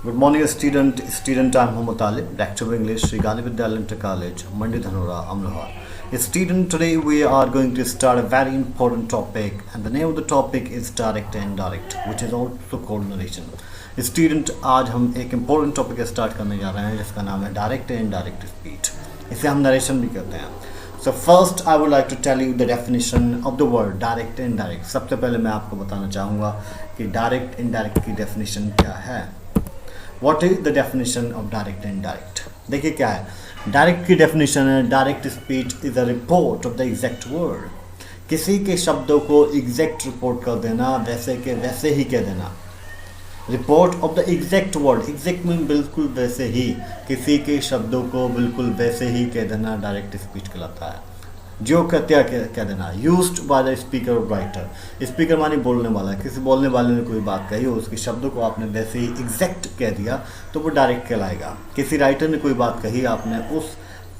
Good morning, student. I'm Mohammad Talib, Lecturer of English, Sri Gali Vidyalaya Inter College, Mandi Dhanora, Amroha. Student, today we are going to start a very important topic, and the name of the topic is direct and indirect, which is also called narration. Student, आज हम एक important topic start करने जा रहे हैं जिसका नाम है direct and indirect speech. इसे हम narration भी कहते हैं. So first, I would like to tell you the definition of the word direct and indirect. सबसे पहले मैं आपको बताना चाहूँगा कि direct indirect की definition क्या है. What is the definition of direct and indirect? देखिए क्या है. डायरेक्ट की डेफिनेशन है, direct speech is a report of the exact word. किसी के शब्दों को एग्जैक्ट रिपोर्ट कर देना, वैसे के वैसे ही कह देना. Report of the exact word, exact mean बिल्कुल वैसे ही, किसी के शब्दों को बिल्कुल वैसे ही कह देना डायरेक्ट स्पीच कहलाता है. जो क्या कह देना, यूज्ड बाय द स्पीकर और राइटर. स्पीकर मानी बोलने वाला है, किसी बोलने वाले ने कोई बात कही हो, उसके शब्दों को आपने वैसे ही एग्जैक्ट कह दिया तो वो डायरेक्ट कहलाएगा. किसी राइटर ने कोई बात कही, आपने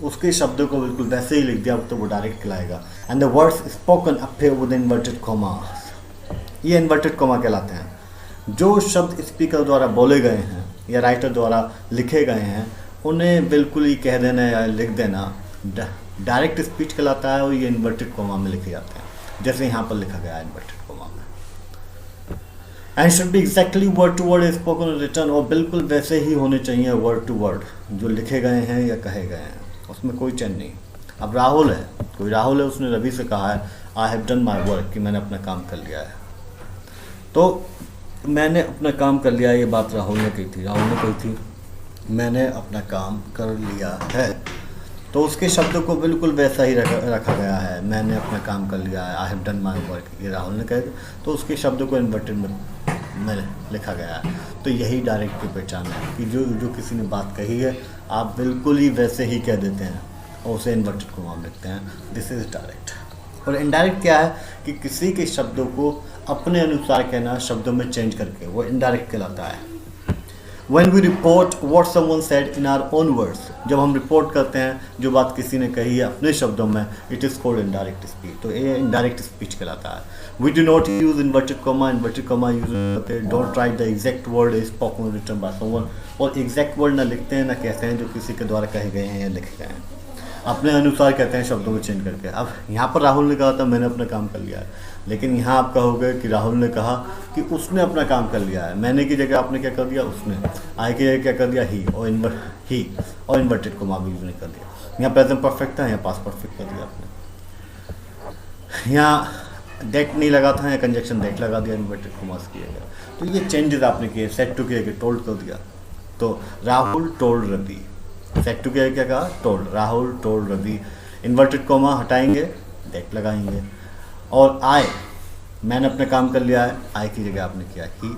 उसके शब्दों को बिल्कुल वैसे ही लिख दिया तो वो डायरेक्ट कहलाएगा. And the words spoken appear with inverted comma, ये इन्वर्टेड कॉमा कहलाते हैं. जो शब्द स्पीकर द्वारा बोले गए हैं या राइटर द्वारा लिखे गए हैं उन्हें बिल्कुल ही कह देना या लिख देना डायरेक्ट स्पीच कहलाता है, और ये इन्वर्टेड कॉमा में लिखे जाते हैं जैसे यहाँ पर लिखा गया है इन्वर्टेड कॉमा में. And should be exactly word to word spoken written, और बिल्कुल वैसे ही होने चाहिए वर्ड टू वर्ड जो लिखे गए हैं या कहे गए हैं, उसमें कोई चेंज नहीं. अब राहुल है, कोई राहुल है, उसने रवि से कहा है आई हैव डन माई वर्क, कि मैंने अपना काम कर लिया है. तो मैंने अपना काम कर लिया, ये बात राहुल ने कही थी. राहुल ने कही थी मैंने अपना काम कर लिया है, तो उसके शब्दों को बिल्कुल वैसा ही रखा गया है. मैंने अपना काम कर लिया है, आई हैव डन माई वर्क, ये राहुल ने कहा, तो उसके शब्दों को इन्वर्टेड में लिखा गया है. तो यही डायरेक्ट की पहचान है कि जो किसी ने बात कही है आप बिल्कुल ही वैसे ही कह देते हैं और उसे इन्वर्टेड कॉमा में लिखते हैं. This is direct. और इनडायरेक्ट क्या है कि किसी के शब्दों को अपने अनुसार कहना, शब्दों में चेंज करके, वो इनडायरेक्ट कहलाता है. When we report what someone said in our own words, जब हम रिपोर्ट करते हैं जो बात किसी ने कही है अपने शब्दों में, it is called indirect speech. तो ये इनडायरेक्ट स्पीच कहलाता है. We do not use inverted comma use करते हैं. Don't write the exact word is spoken written by someone, और एग्जैक्ट वर्ड ना लिखते हैं ना कहते हैं जो किसी के द्वारा कहे गए हैं या लिखे गए हैं, अपने अनुसार कहते हैं शब्दों को चेंज करके. अब यहाँ पर राहुल ने कहा था मैंने अपना काम कर लिया है, लेकिन यहाँ आप कहोगे कि राहुल ने कहा कि उसने अपना काम कर लिया है. मैंने की जगह आपने क्या कर दिया, उसने. आई की जगह क्या कर दिया, ही और इन्वर्टेड कॉमा भी यूज नहीं कर दिया. यहाँ प्रेजेंट परफेक्ट था, यहाँ पास्ट परफेक्ट कर दिया आपने. यहाँ डेट नहीं लगा था, यहाँ कंजक्शन डेट लगा दिया, इन्वर्टेड कॉमास किया गया. तो ये चेंजेस आपने किए. सेट टू किया, टोल्ड कर दिया. तो Rahul told Ravi, said to क्या कहा, told. Rahul told Ravi, inverted comma हटाएंगे, डेट लगाएंगे. और आई, मैंने अपना काम कर लिया है, आई की जगह आपने किया ही.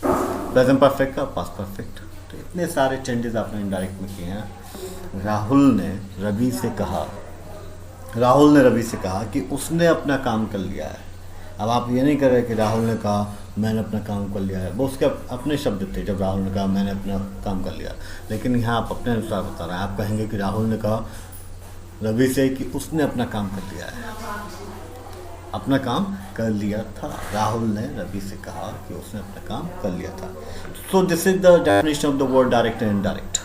प्रेजेंट परफेक्ट का पास्ट परफेक्ट. तो इतने सारे चेंजेस आपने इनडायरेक्ट में किए हैं. राहुल ने रवि से कहा कि उसने अपना काम कर लिया है. अब आप ये नहीं कर रहे कि राहुल ने कहा मैंने अपना काम कर लिया है, वो उसके अपने शब्द थे जब राहुल ने कहा मैंने अपना काम कर लिया. लेकिन यहाँ आप अपने अनुसार बता रहे हैं. आप कहेंगे कि राहुल ने कहा रवि से कि उसने अपना काम कर लिया है, अपना काम कर लिया था. राहुल ने रवि से कहा कि उसने अपना काम कर लिया था. So this is the definition of the word direct and indirect.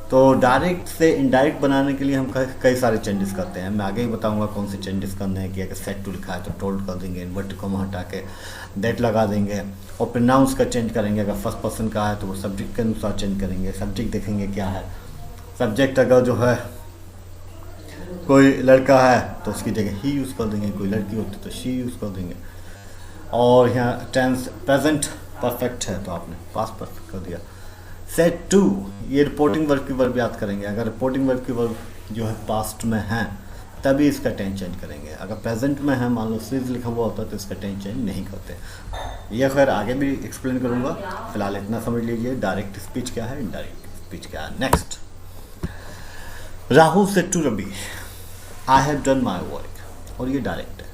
तो डायरेक्ट से इनडायरेक्ट बनाने के लिए हम कई सारे चेंजेस करते हैं. मैं आगे ही बताऊंगा कौन से चेंजेस करने हैं. कि अगर सेट टू लिखा है तो टोल्ड कर देंगे, इन्वर्टेड कॉमा हटा के दैट लगा देंगे, और प्रोनाउंस का चेंज करेंगे. अगर फर्स्ट पर्सन का है तो वो सब्जेक्ट के अनुसार चेंज करेंगे. सब्जेक्ट देखेंगे क्या है. सब्जेक्ट अगर जो है कोई लड़का है तो उसकी जगह ही यूज़ कर देंगे, कोई लड़की होती तो शी यूज़ कर देंगे. और यहाँ टेंस प्रेजेंट परफेक्ट है तो आपने पास्ट परफेक्ट कर दिया. सेट टू, ये रिपोर्टिंग वर्ब की वर्ब याद करेंगे. अगर रिपोर्टिंग वर्ब की वर्ब जो है पास्ट में है तभी इसका टेंस चेंज करेंगे. अगर प्रेजेंट में है, मान लो सीज लिखा हुआ होता है तो इसका टेंस चेंज नहीं करते. ये खैर आगे भी एक्सप्लेन करूँगा. फिलहाल इतना समझ लीजिए डायरेक्ट स्पीच क्या है, इनडायरेक्ट स्पीच क्या है. Next, Rahul said to Ravi I have done my work, और ये डायरेक्ट है,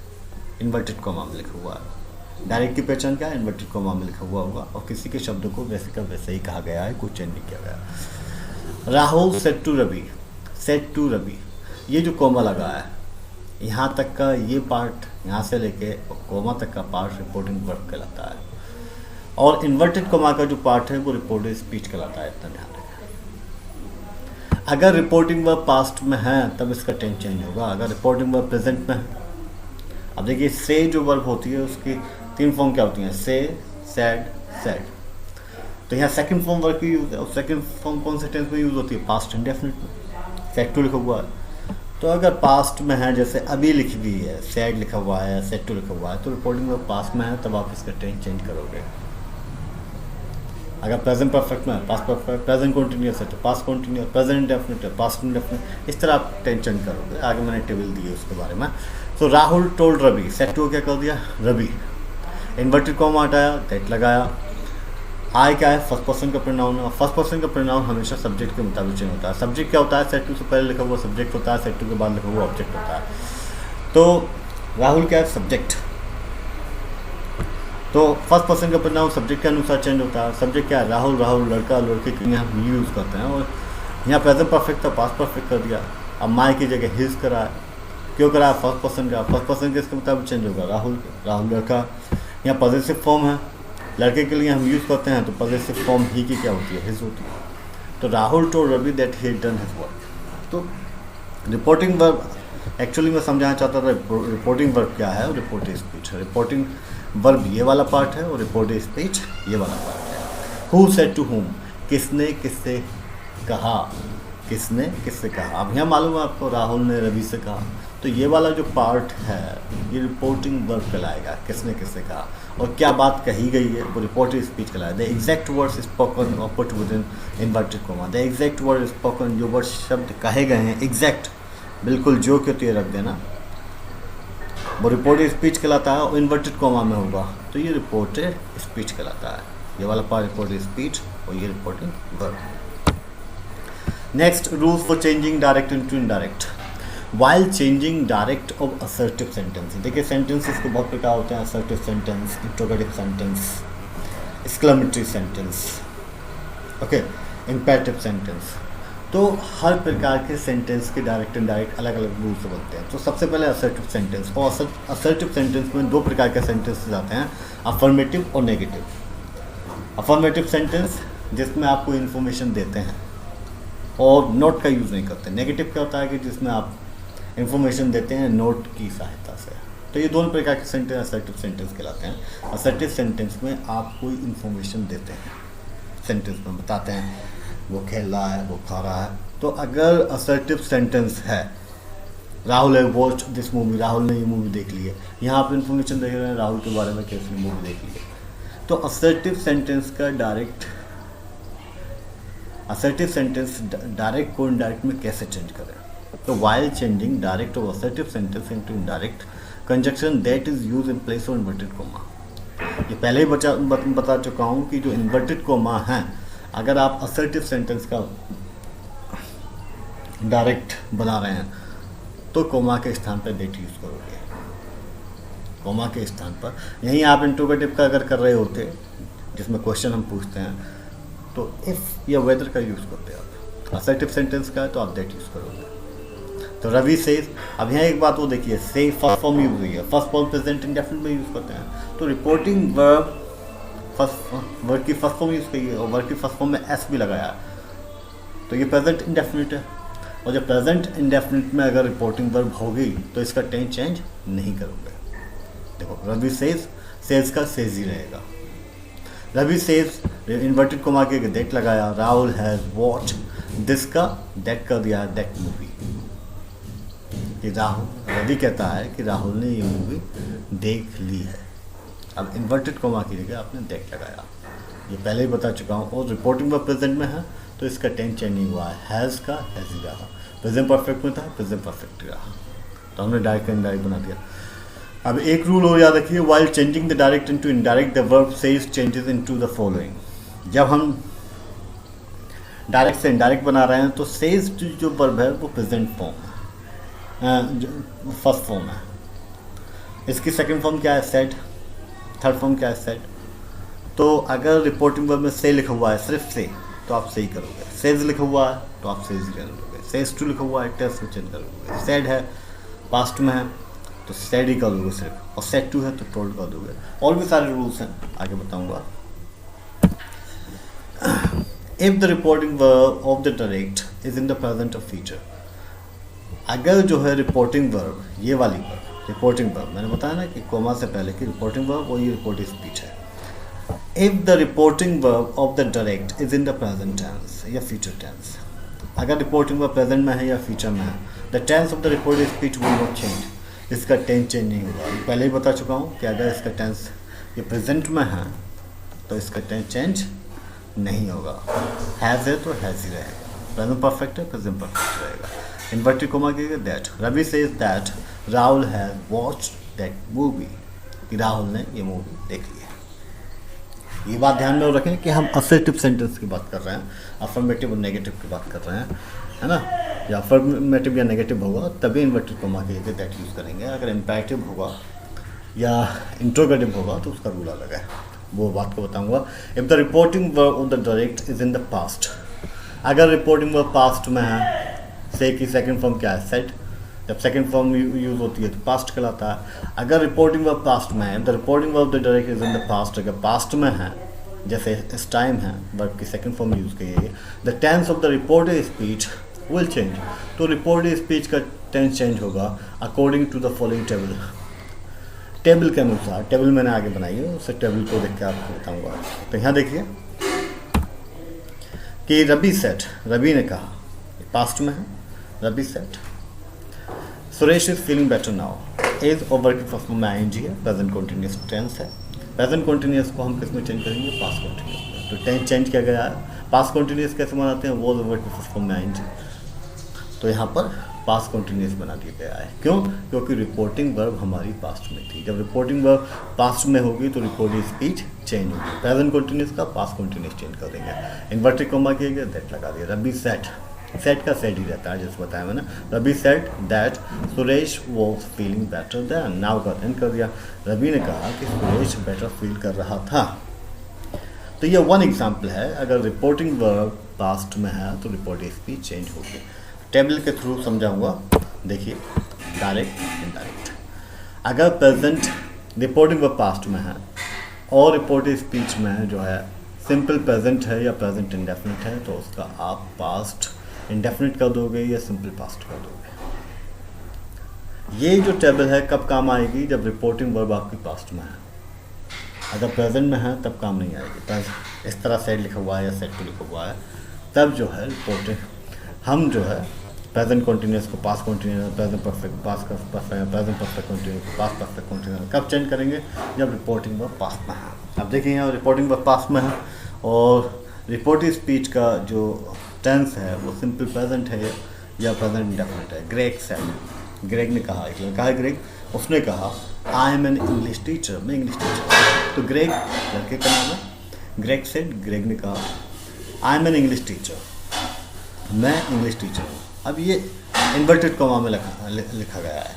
इन्वर्टेड कॉमा में लिखा हुआ है. डायरेक्ट की पहचान क्या है, इन्वर्टेड कॉमा में लिखा हुआ होगा और किसी के शब्दों को वैसे का वैसे ही कहा गया है, कुछ चेंज नहीं किया गया. राहुल सेड टू रवि, ये जो कॉमा लगा है यहाँ तक का ये पार्ट, यहाँ से लेके कॉमा तक का पार्ट रिपोर्टिंग वर्ब कहलाता है. और इन्वर्टेड कोमा का जो पार्ट है वो रिपोर्टेड स्पीच कहलाता है, इतना ध्यान रखें। अगर रिपोर्टिंग वर्ब पास्ट में है तब इसका टेंस चेंज होगा, अगर रिपोर्टिंग वर्ब प्रेजेंट में है। अब देखिए से जो वर्ब होती है उसकी 3 फॉर्म क्या होती हैं, से, सेड, सेड। तो यहाँ सेकंड फॉर्म वर्ब की यूज है, और सेकंड फॉर्म कौन से टेंस में यूज होती है, पास्ट इंडेफिनिट में। सेड टू लिखा हुआ है, तो अगर पास्ट में है जैसे अभी लिखी हुई है, सेड लिखा हुआ है, सेड टू लिखा हुआ है, तो रिपोर्टिंग वर्ब पास्ट में है तब आप इसका टेंस चेंज करोगे। अगर प्रेजेंट परफेक्ट में है, पास्ट परफेक्ट, प्रेजेंट कंटिन्यूअस है तो पास्ट कंटिन्यूअस, प्रेजेंट इंडेफिनिट है, पास्ट इंडेफिनिट, इस तरह आप टेंस चेंज करोगे। आगे मैंने टेबल दी है उसके बारे में। So Rahul told Ravi, said to क्या कर दिया, रवि। इन्वर्टेड कॉमा हटाया, दैट लगाया। आई क्या है, फर्स्ट पर्सन का प्रोनाउन है, और फर्स्ट पर्सन का प्रोनाउन हमेशा सब्जेक्ट के मुताबिक चेंज होता है। सब्जेक्ट क्या होता है, सेड टू से पहले लिखा हुआ सब्जेक्ट होता है, सेड टू के बाद लिखा हुआ ऑब्जेक्ट होता है। तो राहुल क्या है, सब्जेक्ट। तो फर्स्ट पर्सन का प्रोनाउन सब्जेक्ट के अनुसार चेंज होता है। सब्जेक्ट क्या है, राहुल, राहुल लड़का, लड़के के लिए हम यूज़ करते हैं। और यहाँ प्रेजेंट परफेक्ट था, पास्ट परफेक्ट कर दिया। अब माई की जगह हिज करा है, क्यों करा है, फर्स्ट पर्सन का, फर्स्ट पर्सन के इसके मुताबिक चेंज होगा, राहुल, राहुल लड़का। यहाँ पॉजिटिव फॉर्म है, लड़के के लिए हम यूज़ करते हैं, तो पॉजिटिव फॉर्म ही की क्या होती है, हिज होती है। तो Rahul told Ravi that he done his work. तो रिपोर्टिंग वर्ब एक्चुअली मैं समझाना चाहता था रिपोर्टिंग वर्ब क्या है और रिपोर्टिंग स्पीच। रिपोर्टिंग वर्ब ये वाला पार्ट है और रिपोर्टिंग स्पीच ये वाला पार्ट है। हु सेड टू हुम, किसने किससे कहा, किसने किससे कहा। अब यहाँ मालूम है आपको, राहुल ने रवि से कहा, तो ये वाला जो पार्ट है ये रिपोर्टिंग वर्ब कहलाएगा, किसने किससे कहा और क्या बात कही गई है वो रिपोर्टिंग स्पीच कहलाएगा। द एग्जैक्ट वर्ड्स स्पोकन और put with in inverted comma. The exact word spoken, जो वर्ड शब्द कहे गए हैं, एग्जैक्ट बिल्कुल जो के तो ये रख देना, वो रिपोर्टेड स्पीच कहलाता है। और इन्वर्टेड कॉमा में होगा तो ये रिपोर्टेड स्पीच कहलाता है। ये वाला पार्ट रिपोर्टेड स्पीच और ये reporting verb. Next, rules for changing direct into indirect while changing direct of assertive sentence. देखिए सेंटेंसेस के बहुत प्रकार होते हैं, assertive sentence, interrogative sentence, exclamatory sentence, okay, imperative sentence. तो हर प्रकार के सेंटेंस के डायरेक्ट इनडायरेक्ट अलग अलग रूल से बनते हैं। तो सबसे पहले असर्टिव सेंटेंस, और असर्टिव सेंटेंस में 2 प्रकार के सेंटेंसेस आते हैं, अफर्मेटिव और नेगेटिव। अफर्मेटिव सेंटेंस जिसमें आप कोई इन्फॉर्मेशन देते हैं और नोट का यूज़ नहीं करते। नेगेटिव क्या होता है कि जिसमें आप इन्फॉर्मेशन देते हैं नोट की सहायता से। तो ये दोनों प्रकार के सेंटेंस असर्टिव सेंटेंस कहलाते हैं। असर्टिव सेंटेंस में आप कोई इन्फॉर्मेशन देते हैं, सेंटेंस में बताते हैं वो खेल रहा है, वो खा रहा है। तो अगर असर्टिव सेंटेंस है, राहुल है वॉच दिस मूवी, राहुल ने ये मूवी देख ली है, यहाँ आप इन्फॉर्मेशन दे रहे हैं राहुल के बारे में कैसी मूवी देख ली है। तो असर्टिव सेंटेंस का असर्टिव सेंटेंस डायरेक्ट को इनडायरेक्ट में कैसे चेंज करें। तो while changing direct of assertive sentence into indirect, conjunction that is use in place of inverted coma. ये पहले ही बता चुका हूँ कि जो इन्वर्टेड कोमा है, अगर आप असर्टिव सेंटेंस का डायरेक्ट बना रहे हैं तो कोमा के स्थान पर दैट यूज करोगे। कोमा के स्थान पर, यहीं आप इंट्रोगेटिव का अगर कर रहे होते जिसमें क्वेश्चन हम पूछते हैं तो इफ़ या वेदर का यूज़ करते आप। असर्टिव सेंटेंस का है तो आप दैट यूज़ करोगे। तो रवि सेज, अब यहाँ एक बात वो देखिए, से फर्स्ट फॉर्म यूज हुई है, फर्स्ट फॉर्म प्रेजेंट इंडेफिनिट में यूज़ करते हैं। तो रिपोर्टिंग वर्ब फर्स्ट वर्ड की फर्स्ट फॉर्म यूज़ की है और वर्ड की फर्स्ट फॉर्म में एस भी लगाया है, तो ये प्रेजेंट इंडेफिनिट है। और जब प्रेजेंट इंडेफिनिट में अगर रिपोर्टिंग वर्ब होगी तो इसका टेंस चेंज नहीं करोगे। देखो रवि सेज, सेज का सेज ही रहेगा। रवि सेज इन्वर्टेड कोमा के दैट लगाया, राहुल हैज़ वॉच दिस का दैट कर दिया दैट मूवी। कि रवि कहता है कि राहुल ने ये मूवी देख ली है। अब इन्वर्टेड कोमा की जगह आपने दैट लगाया, ये पहले ही बता चुका हूँ। और रिपोर्टिंग वर्ब प्रेजेंट में है तो इसका टेंस चेंज नहीं हुआ है, हैज़ का हैज़ ही रहा। प्रेजेंट परफेक्ट में था, प्रेजेंट परफेक्ट रहा, तो हमने डायरेक्ट का इनडायरेक्ट बना दिया। अब एक रूल और याद रखिए, while changing the direct into indirect the verb says changes into the following. जब हम डायरेक्ट से इनडायरेक्ट बना रहे हैं तो सेज जो वर्ब है वो प्रेजेंट फॉर्म है, फर्स्ट फॉर्म है। इसकी सेकंड फॉर्म क्या है, सेड। थर्ड फॉर्म क्या है, सेड। तो अगर रिपोर्टिंग वर्ब में से लिखा हुआ है, सिर्फ से, तो आप सही करोगे। सेज लिखा हुआ है तो आप सेज ही करोगे। सेज टू लिखा हुआ है, टेस्ट में चेंज करोगे। सेड है, पास्ट में है तो सेड ही कर दोगे सिर्फ, और सेड टू है तो टोल्ड कर दोगे। और भी सारे रूल्स हैं, आगे बताऊंगा। If the reporting verb of the direct is in the present of future, अगर जो है रिपोर्टिंग वर्ब, ये वाली वर्ब रिपोर्टिंग वर्ब, मैंने बताया ना कि कोमा से पहले की रिपोर्टिंग वर्ब और ये रिपोर्टिंग स्पीच है। If the reporting verb of the direct is in the present tense या फ्यूचर टेंस, अगर रिपोर्टिंग वर्ब प्रेजेंट में है या फ्यूचर में है, the tense of the reporting speech will not change, इसका टेंस चेंज नहीं होगा। पहले ही बता चुका हूँ कि अगर इसका टेंस ये प्रेजेंट में है तो इसका टेंस चेंज नहीं होगा। हैज़ है तो हैज़ ही रहेगा, प्रेजेंट परफेक्ट है प्रेजेंट परफेक्ट रहेगा। इन्वर्टेड कोमा के that, Ravi says that Rahul has watched that movie, कि राहुल ने ये मूवी देख ली है। ये बात ध्यान में रखें कि हम असर्टिव सेंटेंस की बात कर रहे हैं, अफर्मेटिव और नेगेटिव की बात कर रहे हैं, है ना। या अफर्मेटिव या नेगेटिव होगा तभी इन्वर्टेड कोमा के दैट यूज़ करेंगे। अगर इम्पैरेटिव होगा या इंट्रोगेटिव होगा तो उसका रूल अलग है, वो बात को बताऊंगा। If the reporting verb of the direct is in the past, अगर रिपोर्टिंग वर्ब पास्ट में है, से कि सेकंड फॉर्म क्या है सेड, जब सेकंड फॉर्म यूज होती है तो पास्ट कहलाता है। अगर रिपोर्टिंग वर्ब पास्ट में है, the reporting verb the direct is in the past, अगर पास्ट में है जैसे इस टाइम है, वर्ब की सेकंड फॉर्म यूज की है, the tense of the reported speech will change, तो रिपोर्टेड स्पीच का टेंस चेंज होगा according to the following table, table के अनुसार। टेबल मैंने आगे बनाई है, उससे टेबल को देख के आपको बताऊंगा। तो यहाँ देखिए कि रवि सेट, रवि ने कहा, पास्ट में है, Ravi said Suresh is feeling better now, is और वर्किंग फॉर्म में आईएनजी है, प्रेजेंट कंटिन्यूअस टेंस है। प्रेजेंट कंटिन्यूअस को हम किस में चेंज करेंगे, पास्ट कंटिन्यूअस में। तो टेंस चेंज किया गया है। पास्ट कंटिन्यूअस कैसे बनाते हैं, वो वर्किंग फॉर्म में आईएनजी, तो यहाँ पर पास्ट कंटिन्यूअस बना दिया गया है। क्यों, क्योंकि रिपोर्टिंग वर्ब हमारी पास्ट में थी। जब रिपोर्टिंग वर्ब पास्ट में होगी तो रिपोर्टिंग स्पीच चेंज होगी। प्रेजेंट कंटिन्यूअस का पास्ट कंटिन्यूअस चेंज कर देंगे। इन्वर्टेड कॉमा किया गया, दैट लगा दिया। रवि सेट, सेट का सेट ही रहता है जैसे बताया मैंने। Ravi said that Suresh was feeling better then, now का एंड कर दिया। रवि ने कहा कि सुरेश बेटर फील कर रहा था। तो ये वन एग्जाम्पल है, अगर रिपोर्टिंग वर्ब पास्ट में है तो रिपोर्टिंग स्पीच चेंज होगी। टेबल के थ्रू समझाऊंगा, देखिए डायरेक्ट इनडायरेक्ट। अगर प्रेजेंट रिपोर्टिंग वर्ब पास्ट में है और रिपोर्टिंग स्पीच में जो है सिंपल प्रेजेंट है या प्रेजेंट इंडेफिनिट है, तो उसका आप पास्ट इंडेफिनिट कर दोगे या सिंपल पास्ट कर दोगे। ये जो टेबल है कब काम आएगी, जब रिपोर्टिंग वर्ब आपकी पास्ट में है। अगर प्रेजेंट में है तब काम नहीं आएगी। इस तरह सेट लिखा हुआ है या सेट टू लिखा हुआ है, तब जो है रिपोर्टिंग, हम जो है प्रेजेंट कंटिन्यूअस को past continuous, present perfect past perfect, present perfect continuous को पास्ट परफेक्ट कंटिन्यूअस कब चेंज करेंगे, जब रिपोर्टिंग वर्ब पास्ट में है। अब देखिए यहाँ रिपोर्टिंग वर्ब पास्ट में है और रिपोर्टिंग स्पीच का जो टेंस है वो सिंपल प्रेजेंट है या प्रेजेंट इंडेफिनिट है। ग्रेग सेड, ग्रेग ने कहा, एक लड़का है ग्रेग, उसने कहा I am an English teacher, मैं इंग्लिश टीचर। तो ग्रेग लड़के का नाम है। ग्रेग सेड, ग्रेग ने कहा I am an English teacher, मैं इंग्लिश टीचर हूँ। अब ये इन्वर्टेड कॉमा में लिखा गया है,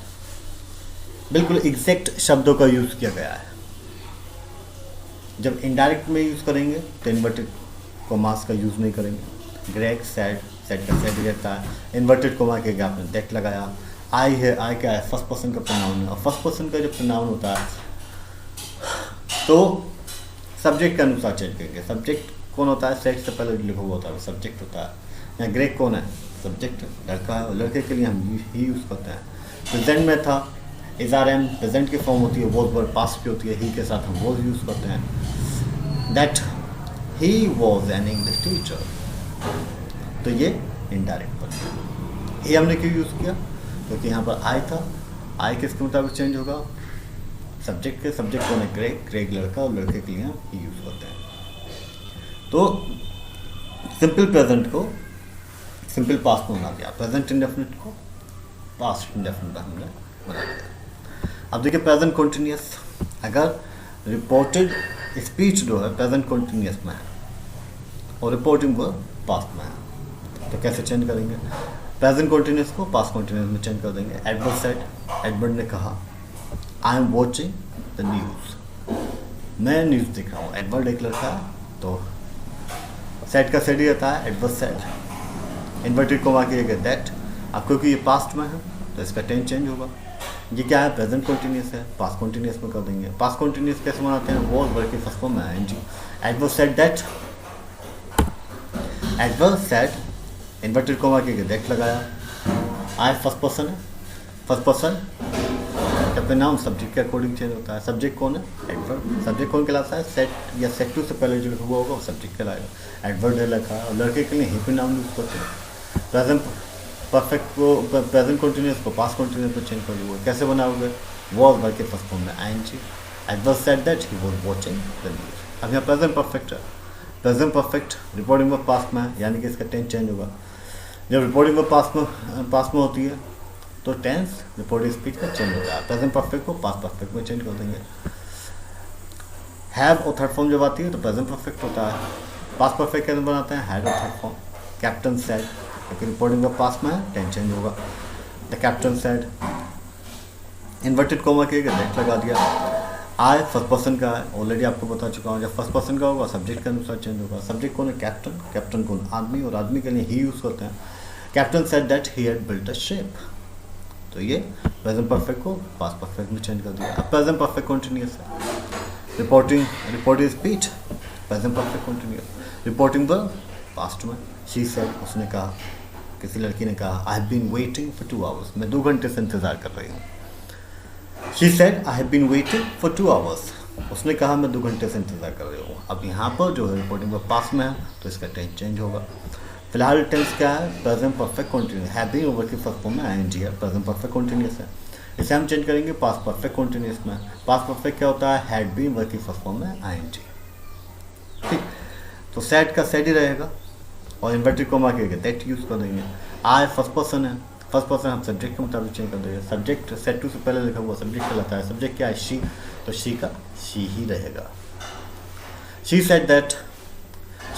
बिल्कुल एग्जैक्ट शब्दों का यूज़ किया गया है। जब इनडायरेक्ट में यूज़ करेंगे तो इन्वर्टेड कॉमास का यूज़ नहीं करेंगे। ग्रेग सेड, सेड का सेड रहता है। इन्वर्टेड कॉमा के आगे आपने दैट लगाया। आई है, आई क्या है, फर्स्ट पर्सन का प्रोनाउन है, और फर्स्ट पर्सन का जब प्रोनाउन होता है तो सब्जेक्ट के अनुसार चेंज करेंगे। सब्जेक्ट कौन होता है, सेट से पहले लिखा हुआ होता है, सब्जेक्ट होता है। यहाँ ग्रेग कौन है, सब्जेक्ट लड़का है, और लड़के के लिए हम ही यूज़ करते हैं। प्रेजेंट में था इज आर एम, प्रेजेंट की फॉर्म होती है, वॉज वर्ब पास्ट की होती है, ही के साथ हम वॉज यूज़ करते हैं। That he was an English teacher, तो ये इनडायरेक्ट बन गया। ये हमने क्यों यूज़ किया, क्योंकि यहाँ पर आई था, आई किसके मुताबिक चेंज होगा, सब्जेक्ट के। सब्जेक्ट कौन है, ग्रेग, ग्रेग लड़का, और लड़के के लिए हम ही यूज़ करते हैं। तो सिंपल प्रेजेंट को सिंपल पास्ट में बना दिया, प्रेजेंट इंडेफिनिट को पास्ट इंडेफिनिट हमने बना दिया। अब देखिए प्रेजेंट कंटिन्यूअस, अगर रिपोर्टेड स्पीच जो है प्रेजेंट कंटिन्यूअस में है और रिपोर्टिंग वर्ब पास्ट में है, तो कैसे चेंज करेंगे। प्रेजेंट कंटिन्यूअस को पास्ट कंटिन्यूअस में चेंज कर देंगे। एडवर्ड सेड, एडवर्ड ने कहा I am watching the news, मैं न्यूज़ देख रहा हूँ। एडवर्ड एक लड़का है, तो सेट का सेट ही रहता है, एडवर्ड सेड। इन्वर्टेड कॉमा किया गया दैट। अब क्योंकि ये पास्ट में है तो इसका टेंस चेंज होगा। ये क्या है, प्रेजेंट कंटिन्यूअस है, पास्ट कंटिन्यूअस में कर देंगे। पास्ट कंटिन्यूअस कैसे बनाते हैं, वो वर्ब की फर्स्ट फॉर्म में ING. Edward said that Edward said, inverted comma के दैट लगाया। आई फर्स्ट पर्सन है, फर्स्ट पर्सन जबकि नाउन सब्जेक्ट के अकॉर्डिंग चेंज होता है। सब्जेक्ट कौन है? एडवर्ब। सब्जेक्ट कौन कहलाता है? सेट या सेट टू से पहले जो हुआ होगा वो सब्जेक्ट कहलाएगा। एडवर्ब है लिखा है और लड़के के लिए ही पे नाउन यूज करते हैं। प्रेजेंट परफेक्ट को, प्रेजेंट कंटिन्यूअस को पास्ट कंटिन्यूअस में चेंज कर दिया। कैसे बनाओगे? वॉज वर्ब के फर्स्ट फॉर्म में ING. Edward said that he was watching the news. अब यहाँ प्रेजेंट परफेक्ट है। Present perfect reporting verb past में है, यानी कि इसका टेंस चेंज होगा। जब रिपोर्टिंग वर्ब पास्ट में होती है तो टेंस रिपोर्टिंग स्पीच का चेंज होता है। प्रेजेंट परफेक्ट को पास्ट परफेक्ट में चेंज कर देंगे। हैव और थर्ड फॉर्म जब आती है तो प्रेजेंट परफेक्ट होता है। पास्ट परफेक्ट कैसे बनाते हैं? हैड और थर्ड फॉर्म। कैप्टन सेड, क्योंकि रिपोर्टिंग वर्ब पास्ट में है, टेंस चेंज होगा। The captain said, inverted comma के दैट लगा दिया। आई फर्स्ट पर्सन का है, ऑलरेडी आपको बता चुका हूँ। जब फर्स्ट पर्सन का होगा सब्जेक्ट के अनुसार चेंज होगा। सब्जेक्ट कौन है? कैप्टन। कैप्टन कौन? आदमी, और आदमी के लिए ही यूज़ करते हैं। Captain said that he had built a ship. तो ये प्रेजेंट परफेक्ट को पास्ट परफेक्ट में चेंज कर दिया। अब प्रेजेंट परफेक्ट कंटिन्यूअस है। Reporting speech present perfect continuous. Reporting verb past में। शी सेड, उसने कहा, किसी लड़की ने कहा, I have been waiting for 2 hours, मैं 2 घंटे से इंतजार कर रही हूँ। She said I have been waiting for 2 hours, उसने कहा मैं 2 घंटे से इंतजार कर रही हूँ। अब यहाँ पर जो है रिपोर्टिंग वर्ब पास्ट में है तो इसका टेंस चेंज होगा। फिलहाल टेंस क्या है? Present perfect continuous. Have been verb की फर्स्ट फॉर्म में आईएनजी है, प्रेजेंट परफेक्ट कंटिन्यूअस है। इसे हम चेंज करेंगे पास्ट परफेक्ट कंटिन्यूअस में। पास्ट परफेक्ट क्या होता है? हैड बीन ओवर की फर्स्ट फॉर्म में आईएनजी। ठीक, तो सेड का सेड ही रहेगा और इन्वर्टेड कोमा के दैट यूज कर देंगे। आई फर्स्ट पर्सन है, फर्स्ट पर्सन हम सब्जेक्ट के मुताबिक चेंज कर देंगे। सब्जेक्ट सेड टू से पहले लिखा हुआ सब्जेक्ट कहलाता है। सब्जेक्ट क्या है? शी, तो शी का शी ही रहेगा। She said that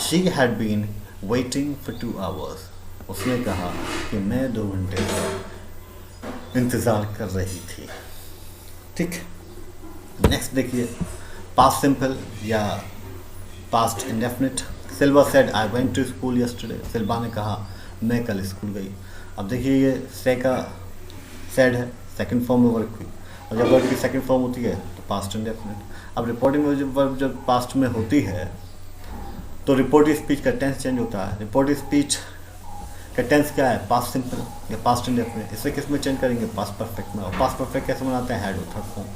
she had been waiting for 2 hours, उसने कहा कि मैं 2 घंटे से इंतज़ार कर रही थी। ठीक, नेक्स्ट देखिए पास्ट सिंपल या past indefinite. Silva said I went to school yesterday, Silva ने कहा मैं कल स्कूल गई। अब देखिए ये से का सेड है, सेकंड फॉर्म में वर्क हुई, और जब वर्क की सेकंड फॉर्म होती है तो पास्ट इंडेफिनिट। अब रिपोर्टिंग में जब वर्क जब पास्ट में होती है तो रिपोर्टिंग स्पीच का टेंस चेंज होता है। रिपोर्टिंग स्पीच का टेंस क्या है? पास्ट सिंपल या पास्ट इंडेफिनिट। इसे किस में चेंज करेंगे? पास्ट परफेक्ट में। और पास्ट परफेक्ट कैसे बनाते हैं? हैड और थर्ड फॉर्म।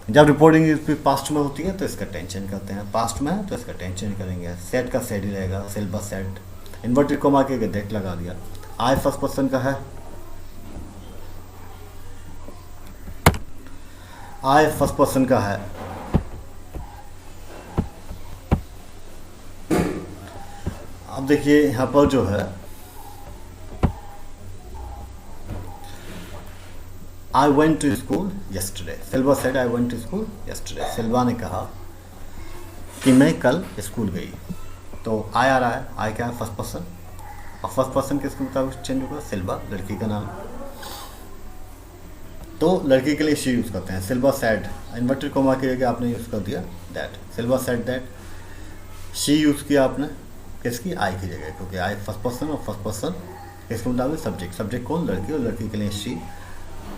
जब रिपोर्टिंग स्पीच पास्ट में होती है तो इसका टेंस चेंज करते हैं, पास्ट में है तो इसका टेंस चेंज करेंगे। सेड का सेड ही रहेगा, सिल्वा सेड। इन्वर्टेड कोमा के दैट लगा दिया। आई फर्स्ट पर्सन का है, आई फर्स्ट पर्सन का है। अब देखिए यहाँ पर जो है I went to school yesterday, Silva said I went to school yesterday. Silva ने कहा कि मैं कल स्कूल गई। तो आई आ रहा है, आई क्या है? फर्स्ट पर्सन, और फर्स्ट पर्सन किसके मुताबिक चेंज होगा? सिल्वा, लड़की का नाम। तो लड़की के लिए शी यूज़ करते हैं। सिल्वा सेड, इन्वर्टेड कोमा के जगह आपने यूज़ कर दिया that. Silva said that, she use किया आपने किसकी? आई की जगह, क्योंकि आई फर्स्ट पर्सन और फर्स्ट पर्सन इसके मुताबिक सब्जेक्ट। सब्जेक्ट कौन? लड़की, और लड़की के लिए शी।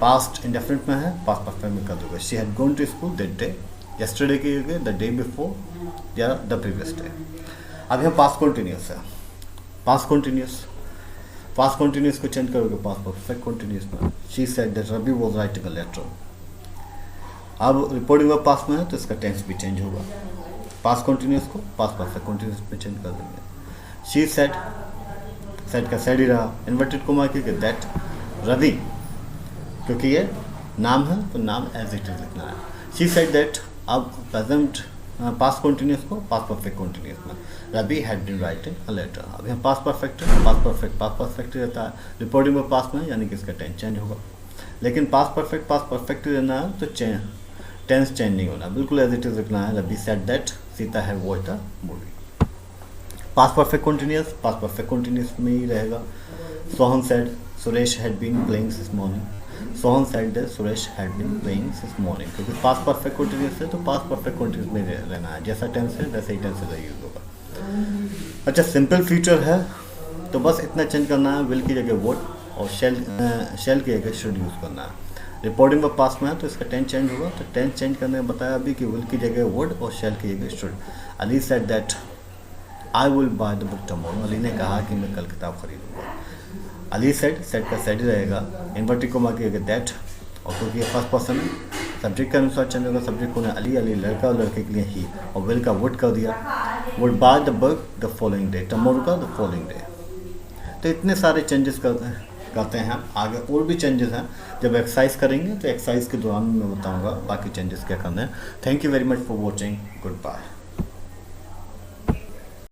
पास्ट इंडेफिनिट में है, पास्ट परफेक्ट में कर दोगे। She had gone to school that day, yesterday की जगह द डे बिफोर या द प्रीवियस डे। अब यहाँ पास्ट कंटिन्यूस है, पास्ट कंटिन्यूस। पास्ट कंटिन्यूस को चेंज करोगे पास्ट परफेक्ट कंटिन्यूस में। She said that Ravi was writing a letter. अब रिपोर्टिंग वर्ब पास्ट में है तो इसका टेंस भी चेंज होगा। पास्ट कंटिन्यूस को पास्ट परफेक्ट कंटिन्यूस में चेंज कर देंगे। शी सेड, सेड का सेड ही रहा। इन्वर्टेड कोमा के दैट रवि, क्योंकि ये नाम है तो नाम एज इट इज लिखना है। शी सेड दैट, अब प्रेजेंट पास्ट कंटिन्यूस को पास्ट परफेक्ट कंटिन्यूस में। Ravi had been writing a letter. अब यहाँ पास्ट परफेक्ट है, पास्ट परफेक्ट रहता है। रिपोर्टिंग में पास्ट में यानी कि इसका टेंस चेंज होगा। लेकिन पास्ट परफेक्ट रहना है तो टेंस चेंज नहीं होना, बिल्कुल एज इट इज लिखना है। Ravi said that Sita have watched a movie. Past perfect continuous में ही रहेगा। Sohan said Suresh had been playing this morning. Sohan said that Suresh had been playing this morning. क्योंकि पास्ट परफेक्ट कंटिन्यूस है तो पास्ट परफेक्ट कंटिन्यूस में रहना है। जैसा टेंस है वैसे ही टेंस का यूज होगा। अच्छा, सिंपल फ्यूचर है तो बस इतना चेंज करना है, विल की जगह वुड, और शेल की जगह शुड यूज़ करना है। रिपोर्टिंग वर्ब पास्ट में है तो इसका टेंस चेंज होगा। तो टेंस चेंज करने में बताया अभी कि विल की जगह वुड और शेल की जगह should. Ali said that I will by the book tomorrow. Ali ने कहा कि मैं कल किताब खरीदूंगा। अली सेड, सेड का सेड ही रहेगा, इन्वर्टेड कोमा की अगर दैट, और क्योंकि फर्स्ट पर्सन है सब्जेक्ट के अनुसार चेंज होगा। सब्जेक्ट को अली, अली लड़का और लड़के के लिए ही, और विल का वुड कर दिया। Would by the book the following day, tomorrow का द फॉलोइंग डे। तो इतने सारे चेंजेस करते हैं। आगे और भी चेंजेस हैं, जब एक्सरसाइज करेंगे तो एक्सरसाइज के दौरान मैं बताऊंगा बाकी चेंजेस क्या करना है। Thank you very much for watching, good bye.